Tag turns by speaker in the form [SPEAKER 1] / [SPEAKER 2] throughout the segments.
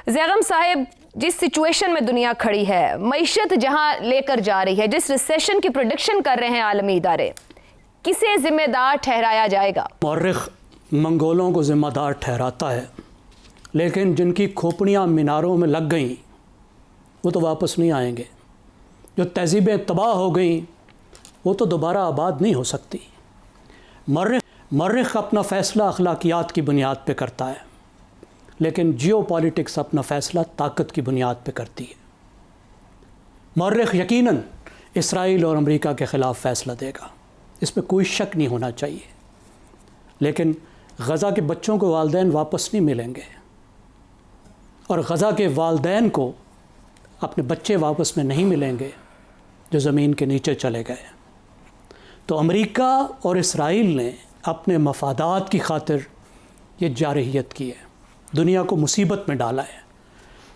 [SPEAKER 1] ज़ैगम साहिब, जिस सिचुएशन में दुनिया खड़ी है, मईशत जहां लेकर जा रही है, जिस रिसेशन की प्रेडिक्शन कर रहे हैं आलमी इदारे, किसे जिम्मेदार ठहराया जाएगा?
[SPEAKER 2] मौर्रिख मंगोलों को जिम्मेदार ठहराता है, लेकिन जिनकी खोपड़ियाँ मीनारों में लग गईं वो तो वापस नहीं आएंगे। जो तहजीबें तबाह हो गईं वो तो दोबारा आबाद नहीं हो सकती। मौर्रिख अपना फ़ैसला अखलाकियात की बुनियाद पे करता है, लेकिन जियोपॉलिटिक्स अपना फ़ैसला ताकत की बुनियाद पे करती है। मौर्रिख यकीनन इसराइल और अमेरिका के ख़िलाफ़ फ़ैसला देगा, इसमें कोई शक नहीं होना चाहिए। लेकिन गज़ा के बच्चों को वालिदैन वापस नहीं मिलेंगे और गज़ा के वालिदैन को अपने बच्चे वापस में नहीं मिलेंगे जो ज़मीन के नीचे चले गए। तो अमेरिका और इसराइल ने अपने मफादात की खातिर ये जारहियत की है, दुनिया को मुसीबत में डाला है।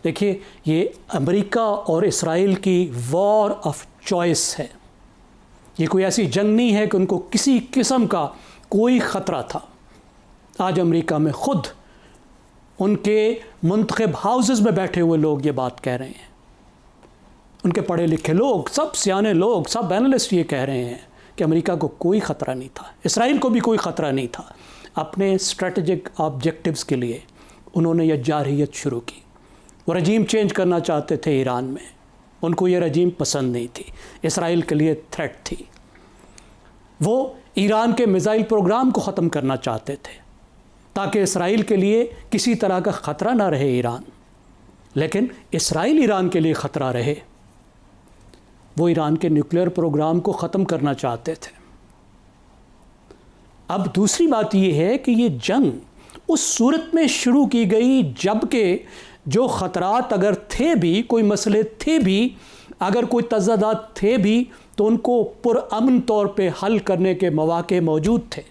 [SPEAKER 2] देखिए, ये अमेरिका और इसराइल की वॉर ऑफ चॉइस है। ये कोई ऐसी जंग नहीं है कि उनको किसी किस्म का कोई ख़तरा था। आज अमेरिका में ख़ुद उनके मुंतखब हाउसेस में बैठे हुए लोग ये बात कह रहे हैं, उनके पढ़े लिखे लोग, सब सियाने लोग, सब एनालिस्ट ये कह रहे हैं कि अमेरिका को कोई ख़तरा नहीं था, इसराइल को भी कोई ख़तरा नहीं था। अपने स्ट्रेटजिक ऑब्जेक्टिव्स के लिए उन्होंने यह जारहियत शुरू की। वो रजीम चेंज करना चाहते थे ईरान में, उनको ये रजीम पसंद नहीं थी, इसराइल के लिए थ्रेट थी। वो ईरान के मिसाइल प्रोग्राम को ख़त्म करना चाहते थे ताकि इसराइल के लिए किसी तरह का ख़तरा ना रहे ईरान, लेकिन इसराइल ईरान के लिए ख़तरा रहे। वो ईरान के न्यूक्लियर प्रोग्राम को ख़त्म करना चाहते थे। अब दूसरी बात ये है कि ये जंग उस सूरत में शुरू की गई जबकि जो ख़तरात अगर थे भी, कोई मसले थे भी, अगर कोई तज़ादात थे भी, तो उनको पुरअमन तौर पे हल करने के मौके मौजूद थे।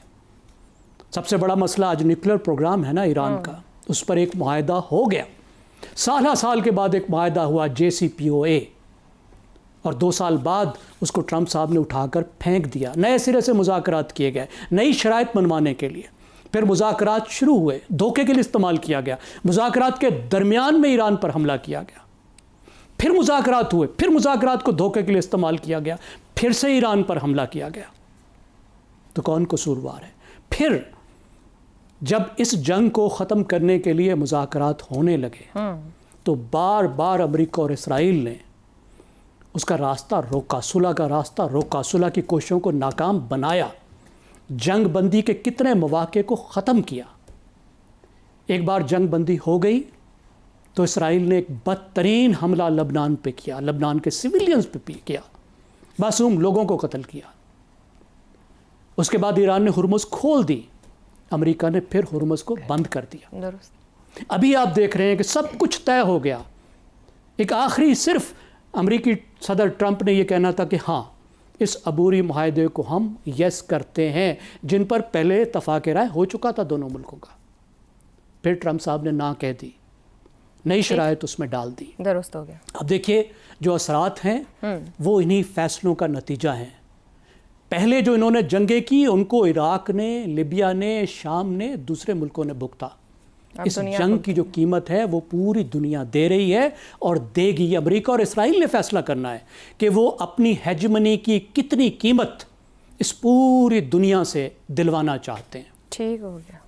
[SPEAKER 2] सबसे बड़ा मसला आज न्यूक्लियर प्रोग्राम है ना ईरान का, उस पर एक मुआहदा हो गया। साल के बाद एक मुआहदा हुआ JCPOA, और 2 साल बाद उसको ट्रंप साहब ने उठाकर फेंक दिया। नए सिरे से मुज़ाकरात किए गए नई शराइत मनवाने के लिए, फिर मुज़ाकरात शुरू हुए, धोखे के लिए इस्तेमाल किया गया। मुज़ाकरात के दरमियान में ईरान पर हमला किया गया, फिर मुज़ाकरात हुए, फिर मुज़ाकरात को धोखे के लिए इस्तेमाल किया गया, फिर से ईरान पर हमला किया गया। तो कौन कसूरवार है? फिर जब इस जंग को ख़त्म करने के लिए मुज़ाकरात होने लगे तो बार बार अमेरिका और इसराइल ने उसका रास्ता रोका, सुलह का रास्ता रोका, सुलह की कोशिशों को नाकाम बनाया, जंग बंदी के कितने मौके को ख़त्म किया। एक बार जंग बंदी हो गई तो इसराइल ने एक बदतरीन हमला लबनान पे किया, लबनान के सिविलियंस पे किया, मासूम लोगों को कत्ल किया। उसके बाद ईरान ने हुर्मुज़ खोल दी, अमेरिका ने फिर हुर्मुज़ को बंद कर दिया। अभी आप देख रहे हैं कि सब कुछ तय हो गया। एक आखिरी सिर्फ अमेरिकी सदर ट्रंप ने यह कहना था कि हाँ, इस अबूरी मुआहदे को हम यस करते हैं, जिन पर पहले इत्तफ़ाक़ राय हो चुका था दोनों मुल्कों का। फिर ट्रंप साहब ने ना कह दी, नई शराइत उसमें डाल दी,
[SPEAKER 1] दुरुस्त हो गया।
[SPEAKER 2] अब देखिए जो असरात हैं वो इन्हीं फ़ैसलों का नतीजा है। पहले जो इन्होंने जंगें की उनको इराक़ ने, लिबिया ने, शाम ने, दूसरे मुल्कों ने भुगता। इस जंग की जो कीमत है वो पूरी दुनिया दे रही है और देगी। अमेरिका और इसराइल ने फैसला करना है कि वो अपनी हेजमनी की कितनी कीमत इस पूरी दुनिया से दिलवाना चाहते हैं।
[SPEAKER 1] ठीक हो गया।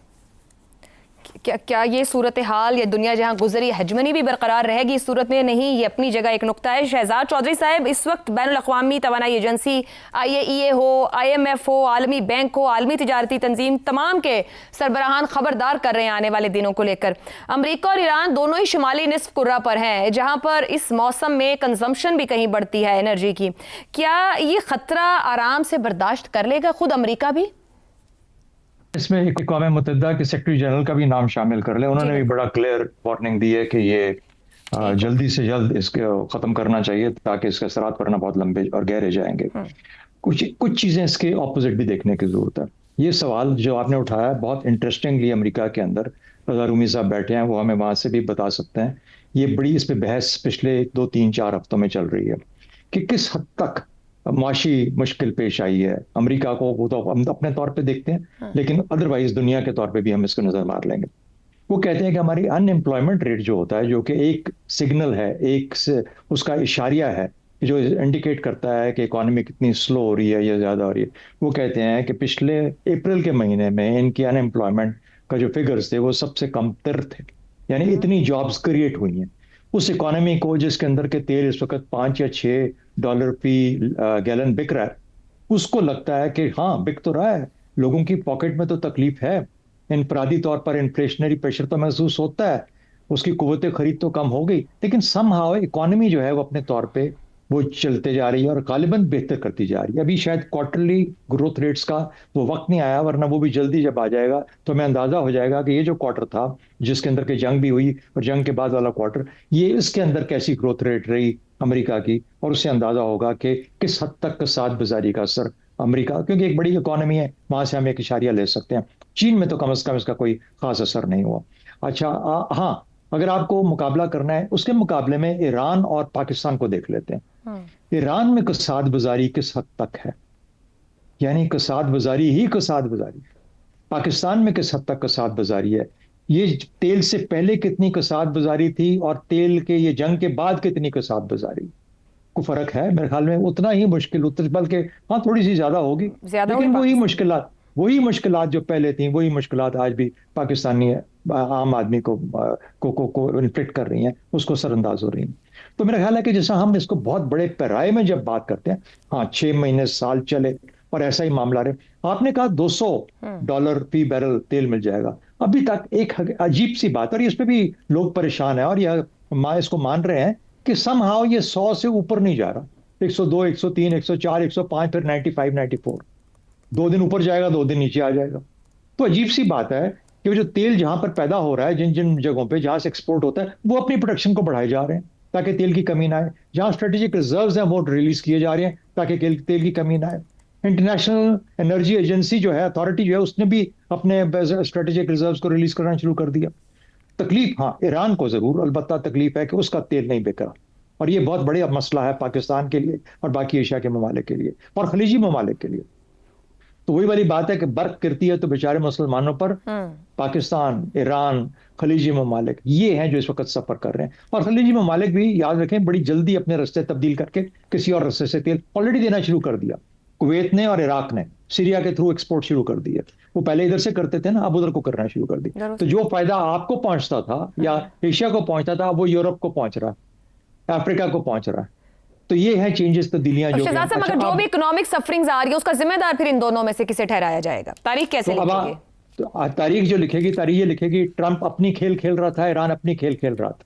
[SPEAKER 1] क्या ये सूरत हाल या दुनिया जहां गुजरी हेजमनी भी बरकरार रहेगी इस सूरत में? नहीं, ये अपनी जगह एक नुक्ता है। शहजाद चौधरी साहब, इस वक्त बैनुल अक़वामी तवानाई एजेंसी IAEA हो, IMF हो, आलमी बैंक हो, आलमी तिजारती तंजीम, तमाम के सरबराहान खबरदार कर रहे हैं आने वाले दिनों को लेकर। अमरीका और ईरान दोनों ही शुमाली निस्फ कुर्रा पर हैं, जहाँ पर इस मौसम में कंजम्पशन भी कहीं बढ़ती है एनर्जी की। क्या ये ख़तरा आराम से बर्दाश्त कर लेगा खुद अमरीका भी?
[SPEAKER 3] इसमें अक़वाम मुत्तहिदा के सेक्रेटरी जनरल का भी नाम शामिल कर ले। उन्होंने भी बड़ा क्लियर वार्निंग दी है कि ये जल्दी से जल्द इसको ख़त्म करना चाहिए ताकि इसके असरात पड़ना बहुत लंबे और गहरे जाएंगे। कुछ चीज़ें इसके ऑपोजिट भी देखने की ज़रूरत है। ये सवाल जो आपने उठाया बहुत इंटरेस्टिंगली अमेरिका के अंदर रज़ा रूमी साहब बैठे हैं, वो हमें वहाँ से भी बता सकते हैं। ये बड़ी इस पर बहस पिछले 2-3-4 हफ्तों में चल रही है कि किस हद तक माशी मुश्किल पेश आई है अमेरिका को। वो तो हम अपने तौर पे देखते हैं, लेकिन अदरवाइज दुनिया के तौर पे भी हम इसको नजर मार लेंगे। वो कहते हैं कि हमारी अनएम्प्लॉयमेंट रेट जो होता है, जो कि एक सिग्नल है, एक से उसका इशारिया है जो इंडिकेट करता है कि इकोनॉमी कितनी स्लो हो रही है या ज़्यादा हो रही है, वो कहते हैं कि पिछले अप्रैल के महीने में इनकी अनएम्प्लॉयमेंट का जो फिगर्स थे वो सबसे कम तर थे। यानी इतनी जॉब्स क्रिएट हुई हैं उस इकोनॉमी को जिसके अंदर के तेल इस वक्त $5 या $6 फी गैलन बिक रहा है, उसको लगता है कि हाँ बिक तो रहा है, लोगों की पॉकेट में तो तकलीफ है, इनफरादी तौर पर इन्फ्लेशनरी प्रेशर तो महसूस होता है, उसकी कुव्वत खरीद तो कम हो गई, लेकिन समहाउ इकोनॉमी जो है वो अपने तौर पे वो चलते जा रही है और गालिबन बेहतर करती जा रही है। अभी शायद क्वार्टरली ग्रोथ रेट्स का वो वक्त नहीं आया, वरना वो भी जल्दी जब आ जाएगा तो हमें अंदाजा हो जाएगा कि ये जो क्वार्टर था जिसके अंदर के जंग भी हुई और जंग के बाद वाला क्वार्टर, ये इसके अंदर कैसी ग्रोथ रेट रही अमेरिका की, और उससे अंदाजा होगा कि किस हद तक कसाद बाजारी का असर अमेरिका, क्योंकि एक बड़ी इकोनॉमी है, वहां से हम एक इशारिया ले सकते हैं। चीन में तो कम से कम इसका कोई खास असर नहीं हुआ। अच्छा हाँ, अगर आपको मुकाबला करना है उसके मुकाबले में ईरान और पाकिस्तान को देख लेते हैं। ईरान में कसाद बाजारी किस हद तक है, यानी कसाद बाजारी ही कसाद बाजारी। पाकिस्तान में किस हद तक कसाद बाजारी है, ये तेल से पहले कितनी कसाद बाजारी थी और तेल के ये जंग के बाद कितनी कसाद बाजारी, को फर्क है मेरे ख्याल में उतना ही मुश्किल, बल्कि हाँ थोड़ी सी ज्यादा होगी, लेकिन वही मुश्किलात जो पहले थी वही मुश्किलात आज भी पाकिस्तानी आम आदमी को इन्फ्लिक्ट कर रही हैं, उसको असरअंदाज हो रही हैं। तो मेरा ख्याल है कि जैसा हम इसको बहुत बड़े पैराए में जब बात करते हैं, हाँ 6 महीने साल चले और ऐसा ही मामला रहे, आपने कहा $200 फी बैरल तेल मिल जाएगा, अभी तक एक अजीब सी बात, और इस पे भी लोग परेशान है और यह इसको मान रहे हैं कि समहाउ ये 100 से ऊपर नहीं जा रहा, 102, 103, 104, 105, फिर 95, 94, 2 दिन ऊपर जाएगा, 2 दिन नीचे आ जाएगा। तो अजीब सी बात है कि जो तेल जहां पर पैदा हो रहा है, जिन जिन जगहों पे जहां से एक्सपोर्ट होता है, वो अपनी प्रोडक्शन को बढ़ाए जा रहे हैं ताकि तेल की कमी ना आए, जहां स्ट्रेटेजिक रिजर्व्स हैं वो रिलीज किए जा रहे हैं ताकि तेल की कमी ना आए। इंटरनेशनल एनर्जी एजेंसी जो है, अथॉरिटी जो है, उसने भी अपने स्ट्रेटेजिक रिजर्व्स को रिलीज करना शुरू कर दिया। तकलीफ हाँ ईरान को जरूर अलबत्ता तकलीफ है कि उसका तेल नहीं बिक रहा, और ये बहुत बड़ा मसला है पाकिस्तान के लिए और बाकी एशिया के ममालिक के लिए और खलीजी ममालिक के लिए। तो वही वाली बात है कि बर्फ गिरती है तो बेचारे मुसलमानों पर पाकिस्तान, ईरान, खलीजी ममालिक ये हैं जो इस वक्त सफर कर रहे हैं। और खलीजी ममालिक भी याद रखें बड़ी जल्दी अपने रास्ते तब्दील करके किसी और रास्ते से तेल ऑलरेडी देना शुरू कर दिया। कुवैत ने और इराक ने सीरिया के थ्रू एक्सपोर्ट शुरू कर दिया, वो पहले इधर से करते थे ना, अब उधर को करना शुरू कर दिया। तो जो फायदा आपको पहुंचता था या एशिया को पहुंचता था, वो यूरोप को पहुंच रहा है, अफ्रीका को पहुंच रहा है। तो ये है चेंजेस, तब्दीलियां जो
[SPEAKER 1] शहजाद साहब, अगर जो भी इकोनॉमिक सफरिंग्स आ रही है उसका जिम्मेदार फिर इन दोनों में से किसे ठहराया जाएगा? तारीख कैसे लिखेंगे?
[SPEAKER 3] तो तारीख जो लिखेगी, तारीख ये लिखेगी ट्रंप अपनी खेल खेल रहा था, ईरान अपनी खेल खेल रहा था।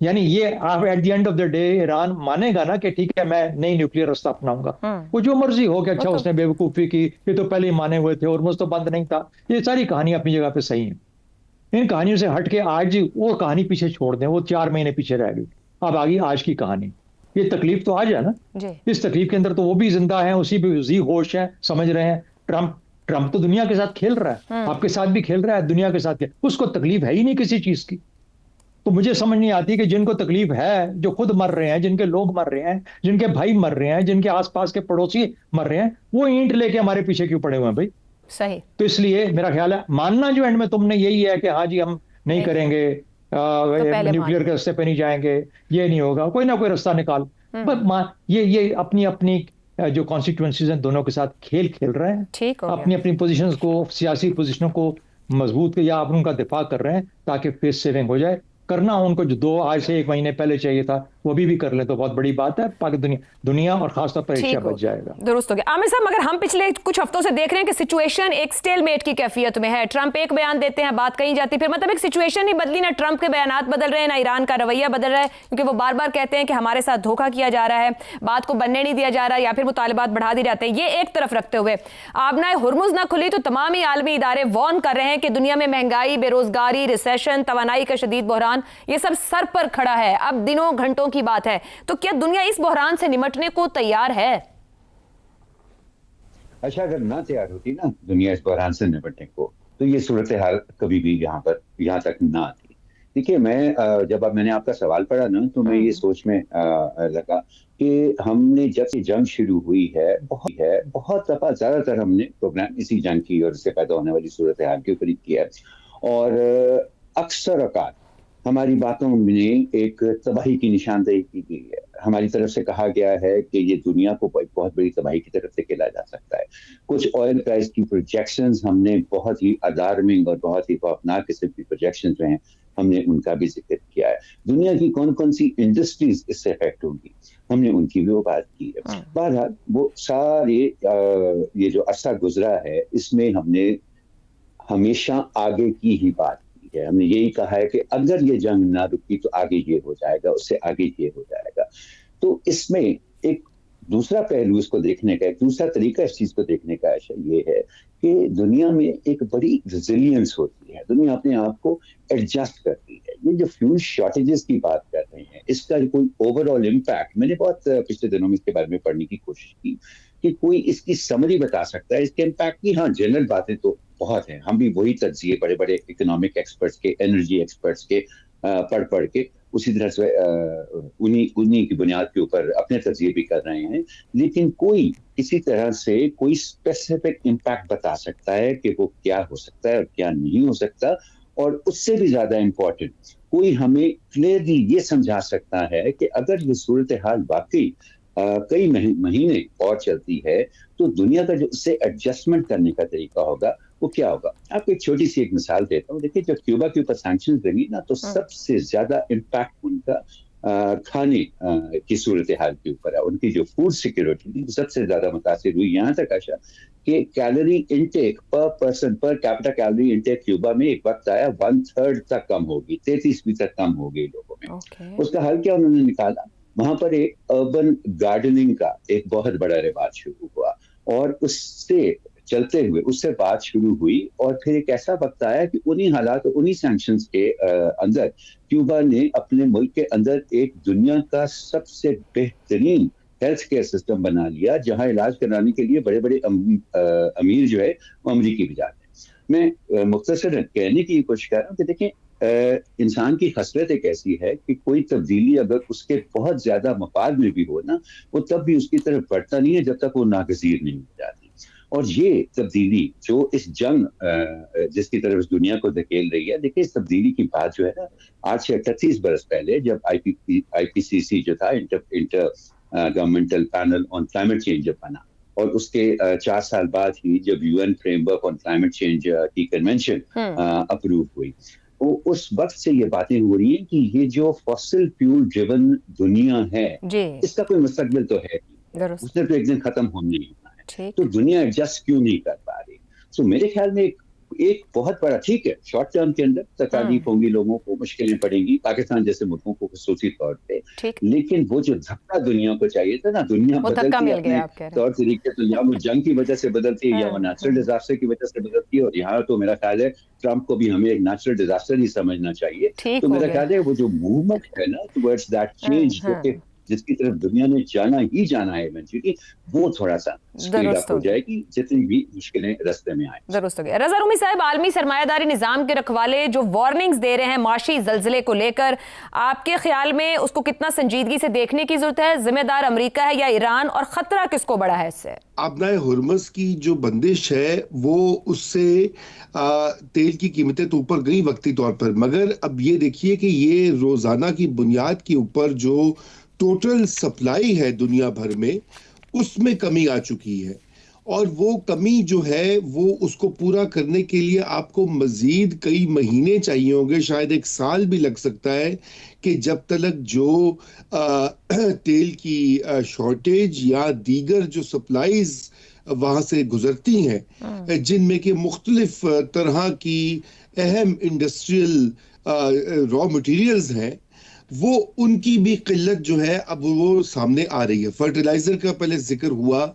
[SPEAKER 3] यानी ये at the end of the day Iran मानेगा ना कि ठीक है मैं नई न्यूक्लियर रास्ता अपनाऊंगा, वो जो मर्जी हो कि अच्छा उसने बेवकूफी की, ये तो पहले ही माने हुए थे, और तो बंद नहीं था। ये सारी कहानी अपनी जगह पे सही है। इन कहानियों से हट के आज वो कहानी पीछे छोड़ दें, वो 4 महीने पीछे रह गई, अब आ गई आज की कहानी। ये तकलीफ तो आज है ना, इस तकलीफ के अंदर तो वो भी जिंदा है, उसी होश है, समझ रहे हैं। ट्रंप तो दुनिया के साथ खेल रहा है, आपके साथ भी खेल रहा है, दुनिया के साथ उसको तकलीफ है ही नहीं किसी चीज की। तो मुझे समझ नहीं आती कि जिनको तकलीफ है, जो खुद मर रहे हैं, जिनके लोग मर रहे हैं, जिनके भाई मर रहे हैं, जिनके आसपास के पड़ोसी मर रहे हैं, वो ईंट लेके हमारे पीछे क्यों पड़े हुए हैं भाई?
[SPEAKER 1] सही। तो
[SPEAKER 3] इसलिए मेरा ख्याल है मानना जो एंड में तुमने यही है कि हाँ जी हम नहीं करेंगे, न्यूक्लियर के रास्ते पे नहीं जाएंगे, ये नहीं होगा, कोई ना कोई रास्ता निकाल। बट ये अपनी अपनी जो कॉन्स्टिट्यूएंसीज हैं दोनों के साथ खेल खेल रहे हैं, अपनी अपनी पोजीशंस को, सियासी पोजीशनों को मजबूत या उनका दिफा कर रहे हैं ताकि फेस सेविंग हो जाए। करना उनको जो आज से 1 महीने पहले चाहिए था वो भी कर ले तो बहुत बड़ी बात है, पाकि दुनिया और खासतौर पर एशिया बच जाएगा।
[SPEAKER 1] दुरुस्त हो गया। आमिर साहब, मगर हम पिछले कुछ हफ्तों से देख रहे हैं कि सिचुएशन एक स्टेलमेट की कैफियत में है। ट्रंप एक बयान देते हैं, बात कही जाती, फिर मतलब एक सिचुएशन ही बदली, ना ट्रंप के बयानात बदल रहे हैं, ना ईरान का रवैया बदल रहा है, क्योंकि वो बार बार कहते हैं कि हमारे साथ धोखा किया जा रहा है, बात को बनने नहीं दिया जा रहा, या फिर मुतालिबात बढ़ा दिए जाते हैं। ये एक तरफ रखते हुए आबनाए हुर्मुज ना खुली तो तमाम ही आलमी इदारे वार्न कर रहे हैं कि दुनिया में महंगाई, बेरोजगारी, रिसेशन, तवानाई का शदीद बहरान, ये सब सर पर खड़ा है, अब दिनों घंटों की बात है। तो क्या दुनिया इस बहरान से निपटने को तैयार है?
[SPEAKER 4] अच्छा, अगर ना तैयार होती ना दुनिया इस बहरान से निपटने को, तो ये सूरत हाल कभी भी यहाँ तक ना आती। देखिए, जब मैंने आपका सवाल पढ़ा ना, तो मैं ये सोच में लगा कि हमने जब से जंग शुरू हुई है बहुत दफा, ज्यादातर हमने प्रोग्राम इसी जंग की और इससे पैदा होने वाली सूरत हाल के ऊपर किया है। और अक्सर औकात हमारी बातों में एक तबाही की निशानदेही की गई है। हमारी तरफ से कहा गया है कि ये दुनिया को एक बहुत बड़ी तबाही की तरफ से खेला जा सकता है। कुछ ऑयल प्राइस की प्रोजेक्शंस हमने बहुत ही अलार्मिंग और बहुत ही खौफनाक किस्म की प्रोजेक्शंस जो हैं हमने उनका भी जिक्र किया है। दुनिया की कौन कौन सी इंडस्ट्रीज इससे इफेक्ट होंगी हमने उनकी भी वो बात की है। बहरहाल वो सारे ये जो अरसा गुजरा है इसमें हमने हमेशा आगे की ही बात की है। हमने यही कहा है कि अगर ये जंग ना रुकी तो आगे ये हो जाएगा, उससे आगे ये हो जाएगा। तो इसमें एक दूसरा पहलू इसको देखने का, एक दूसरा तरीका इस चीज को देखने का ये है कि दुनिया में एक बड़ी रेजिलियंस होती है, दुनिया अपने आप को एडजस्ट करती है। ये जो फ्यूल शॉर्टेजेस की बात कर रहे हैं इसका कोई ओवरऑल इम्पैक्ट, मैंने बहुत पिछले दिनों में इसके बारे में पढ़ने की कोशिश की कि कोई इसकी समरी बता सकता है इसके इम्पैक्ट की। हाँ, जनरल बातें तो बहुत हैं, हम भी वही तज्जिए बड़े बड़े इकोनॉमिक एक्सपर्ट्स के, एनर्जी एक्सपर्ट्स के पढ़ के उसी तरह से उन्हीं की बुनियाद के ऊपर अपने तज्जिए भी कर रहे हैं। लेकिन कोई किसी तरह से कोई स्पेसिफिक इम्पैक्ट बता सकता है कि वो क्या हो सकता है और क्या नहीं हो सकता, और उससे भी ज्यादा इम्पोर्टेंट कोई हमें क्लियरली ये समझा सकता है कि अगर ये सूरत हाल वाकई कई महीने और चलती है तो दुनिया का जो उससे एडजस्टमेंट करने का तरीका होगा वो क्या होगा। आपको एक छोटी सी एक मिसाल देता हूँ। देखिए, जब क्यूबा के ऊपर सैंक्शंस लगी ना तो सबसे ज्यादा इम्पैक्ट उनका खाने की सूरत हाल के ऊपर है। उनकी जो फूड सिक्योरिटी थी सबसे ज्यादा मुतासिर हुई। यहाँ तक आशा कि कैलोरी इनटेक पर person per capita calorie intake Cuba में एक वक्त आया 1/3 तक कम होगी, 33% कम हो गई लोगों में। उसका हल क्या उन्होंने निकाला, वहां पर एक अर्बन गार्डनिंग का एक बहुत बड़ा रिवाज शुरू हुआ और उससे चलते हुए उससे बात शुरू हुई और फिर एक ऐसा वक्त आया कि उन्हीं हालात और उन्हीं सैंक्शंस के अंदर क्यूबा ने अपने मुल्क के अंदर एक दुनिया का सबसे बेहतरीन हेल्थ केयर सिस्टम बना लिया, जहां इलाज कराने के लिए बड़े बड़े अमीर जो है वो अमरीकी भी जाते हैं। मैं मुख्तसरन कहने की कोशिश कर रहा हूँ कि देखें, इंसान की हसरत एक ऐसी है कि कोई तब्दीली अगर उसके बहुत ज्यादा मफाद में भी हो ना, वो तब भी उसकी तरफ बढ़ता नहीं है जब तक वो नागजीर नहीं हो जाती। और ये तब्दीली जो इस जंग जिसकी तरफ इस दुनिया को धकेल रही है, देखिए इस तब्दीली की बात जो है ना, आज से 38 बरस पहले जब IPCC जो था, inter governmental panel on climate change जब बना, और उसके 4 साल बाद ही जब UN framework on climate change की कन्वेंशन अप्रूव हुई, उस वक्त से ये बातें हो रही हैं कि ये जो फॉसिल फ्यूल ड्रिवन दुनिया है इसका कोई मुस्तकबिल तो है नहीं, उसने तो एक दिन खत्म होने ही होना है। तो दुनिया एडजस्ट क्यों नहीं कर पा रही? तो मेरे ख्याल में एक बहुत बड़ा, ठीक है, शॉर्ट टर्म के अंदर तकलीफ होंगी, लोगों को मुश्किलें पड़ेंगी, पाकिस्तान जैसे मुल्कों को खसूसी तौर पे, लेकिन वो जो धक्का दुनिया को चाहिए था ना, दुनिया बदलती है अपने तौर तरीके, तो या वो जंग की वजह से बदलती है या वो नेचुरल डिजास्टर की वजह से बदलती है। और यहाँ तो मेरा ख्याल है ट्रंप को भी हमें एक नेचुरल डिजास्टर ही समझना चाहिए। तो मेरा ख्याल है वो जो मूवमेंट है ना टुवर्ड्स दैट चेंज, जिसकी तरफ दुनिया ने जाना ही जाना है इवेंचुअली, वो थोड़ा सा स्पीड अप हो जाएगी जितनी भी मुश्किलें रास्ते में आए।
[SPEAKER 1] दुरुस्त हो गया। रज़ा रूमी साहब, आलमी सरमायादारी निज़ाम के रखवाले जो वार्निंग्स दे रहे हैं माशी ज़लज़ले को लेकर, आपके ख्याल में उसको कितना संजीदगी से देखने की जरूरत है? जिम्मेदार अमेरिका है या ईरान, और खतरा किसको बड़ा है इससे?
[SPEAKER 5] आबनाए हुर्मुज़ की जो बंदिश है वो उससे तेल की कीमतें तो ऊपर गई वक्ती तौर पर, मगर अब ये देखिए कि ये रोजाना की बुनियाद के ऊपर जो टोटल सप्लाई है दुनिया भर में, उसमें कमी आ चुकी है। और वो कमी जो है वो उसको पूरा करने के लिए आपको मजीद कई महीने चाहिए होंगे, शायद 1 साल भी लग सकता है, कि जब तक जो तेल की शॉर्टेज या दीगर जो सप्लाईज वहां से गुजरती हैं, जिनमें कि मुख्तलिफ तरह की अहम इंडस्ट्रियल रॉ मटेरियल्स हैं, वो उनकी भी किल्लत जो है अब वो सामने आ रही है। फर्टिलाइजर का पहले जिक्र हुआ,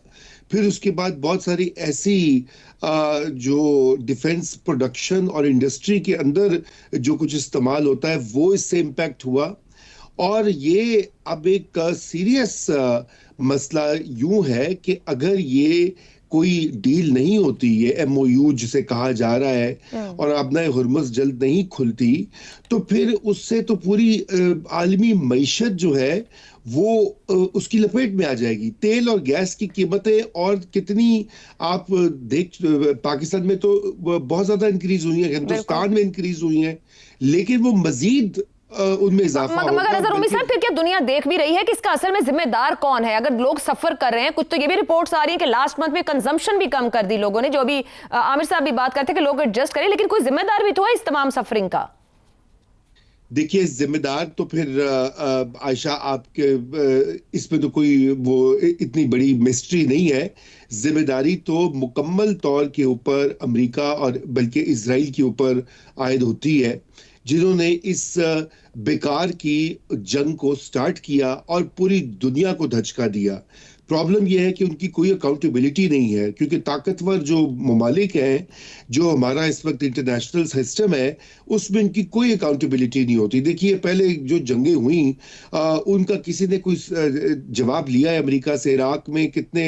[SPEAKER 5] फिर उसके बाद बहुत सारी ऐसी जो डिफेंस प्रोडक्शन और इंडस्ट्री के अंदर जो कुछ इस्तेमाल होता है वो इससे इम्पैक्ट हुआ। और ये अब एक सीरियस मसला यूं है कि अगर ये कोई डील नहीं होती, ये MOU जिसे कहा जा रहा है, और अब नए हुर्मुज़ जल्द नहीं खुलती, तो फिर उससे तो पूरी आलमी मईशत जो है वो उसकी लपेट में आ जाएगी। तेल और गैस की कीमतें और कितनी आप देख, पाकिस्तान में तो बहुत ज्यादा इंक्रीज हुई है, हिंदुस्तान में इंक्रीज हुई है, लेकिन वो मजीद उनमें इजाफा होगा।
[SPEAKER 1] मगर अजहर उम्मी साहब, फिर क्या दुनिया देख भी रही है कि इसका असल में जिम्मेदार कौन है? अगर लोग सफर कर रहे हैं, कुछ तो ये भी रिपोर्ट्स आ रही है कि लास्ट मंथ में कंजम्पशन भी कम कर दी लोगों ने, जो अभी आमिर साहब भी बात करते हैं कि लोग एडजस्ट करें, लेकिन कोई जिम्मेदार भी तो है इस तमाम सफरिंग का।
[SPEAKER 5] देखिए, जिम्मेदार तो फिर आयशा आपके इसमें तो कोई वो इतनी बड़ी मिस्ट्री नहीं है। जिम्मेदारी तो मुकम्मल तौर के ऊपर अमेरिका और बल्कि इजराइल के ऊपर आयद होती है, जिन्होंने इस बेकार की जंग को स्टार्ट किया और पूरी दुनिया को धचका दिया। प्रॉब्लम यह है कि उनकी कोई अकाउंटेबिलिटी नहीं है, क्योंकि ताकतवर जो ममालिक हैं, जो हमारा इस वक्त इंटरनेशनल सिस्टम है, उसमें इनकी कोई अकाउंटेबिलिटी नहीं होती। देखिए, पहले जो जंगें हुई उनका किसी ने कोई जवाब लिया है अमेरिका से? इराक में कितने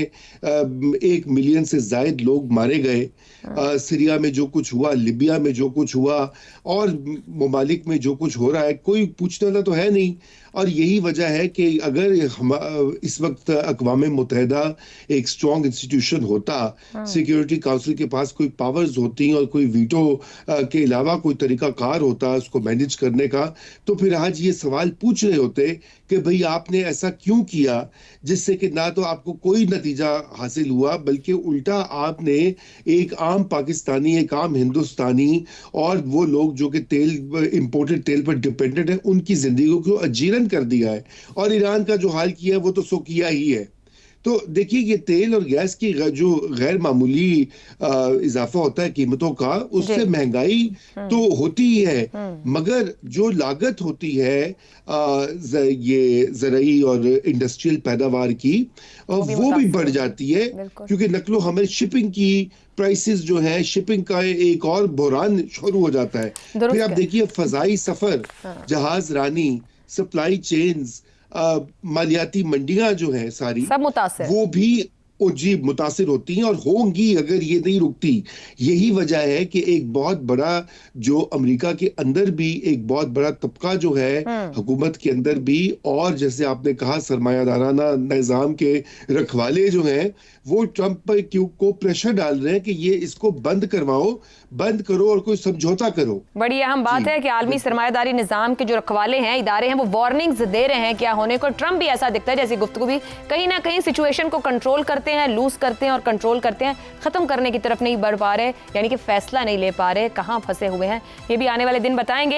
[SPEAKER 5] 1 मिलियन से जायद लोग मारे गए, सीरिया में जो कुछ हुआ, लिबिया में जो कुछ हुआ, और ममालिक में जो कुछ हो रहा है, कोई पूछने वाला तो है नहीं। और यही वजह है कि अगर हम इस वक्त अक़वाम मुत्तहिदा एक स्ट्रॉन्ग इंस्टीट्यूशन होता, सिक्योरिटी काउंसिल के पास कोई पावर्स होती और कोई वीटो के अलावा कोई तरीका कार होता उसको मैनेज करने का, तो फिर आज ये सवाल पूछ रहे होते कि भाई आपने ऐसा क्यों किया, जिससे कि ना तो आपको कोई नतीजा हासिल हुआ, बल्कि उल्टा आपने एक आम पाकिस्तानी, एक आम हिंदुस्तानी और वो लोग जो कि तेल, इंपोर्टेड तेल पर डिपेंडेंट है, उनकी जिंदगी को अजीरन कर दिया है। और ईरान का जो हाल किया है वो तो सो किया ही है। तो देखिए, ये तेल और गैस की जो गैर मामूली इजाफा होता है कीमतों का, उससे महंगाई तो होती ही है, मगर जो लागत होती है ये ज़राई और इंडस्ट्रियल पैदावार की, वो भी बढ़ जाती है, क्योंकि नकलो हमें शिपिंग की प्राइसेस जो है, शिपिंग का एक और बहरान शुरू हो जाता है। फिर आप देखिए, फजाई सफर, जहाज रानी, सप्लाई चेन्स, मालियाती मंडियां जो हैं सारी,
[SPEAKER 1] सब मुतासिर,
[SPEAKER 5] वो भी जी मुतासिर होती हैं और होंगी अगर ये नहीं रुकती। यही वजह है कि एक बहुत बड़ा जो अमेरिका के अंदर भी एक बहुत बड़ा तबका जो है हुकूमत के अंदर भी, और जैसे आपने कहा सरमायादाराना निजाम के रखवाले जो हैं, वो ट्रंप पर को प्रेशर डाल रहे हैं कि ये इसको बंद करवाओ, बंद करो और कोई समझौता करो।
[SPEAKER 1] बड़ी अहम बात है कि आलमी सरमायादारी निजाम के जो रखवाले हैं, इदारे हैं, वो वार्निंग्स दे रहे हैं क्या होने को। ट्रंप भी ऐसा दिखता है जैसी गुफ्तगू भी कहीं ना कहीं सिचुएशन को कंट्रोल करते हैं, लूज करते हैं और कंट्रोल करते हैं, खत्म करने की तरफ नहीं बढ़ पा रहे, यानी कि फैसला नहीं ले पा रहे, कहां फंसे हुए हैं, ये भी आने वाले दिन बताएंगे।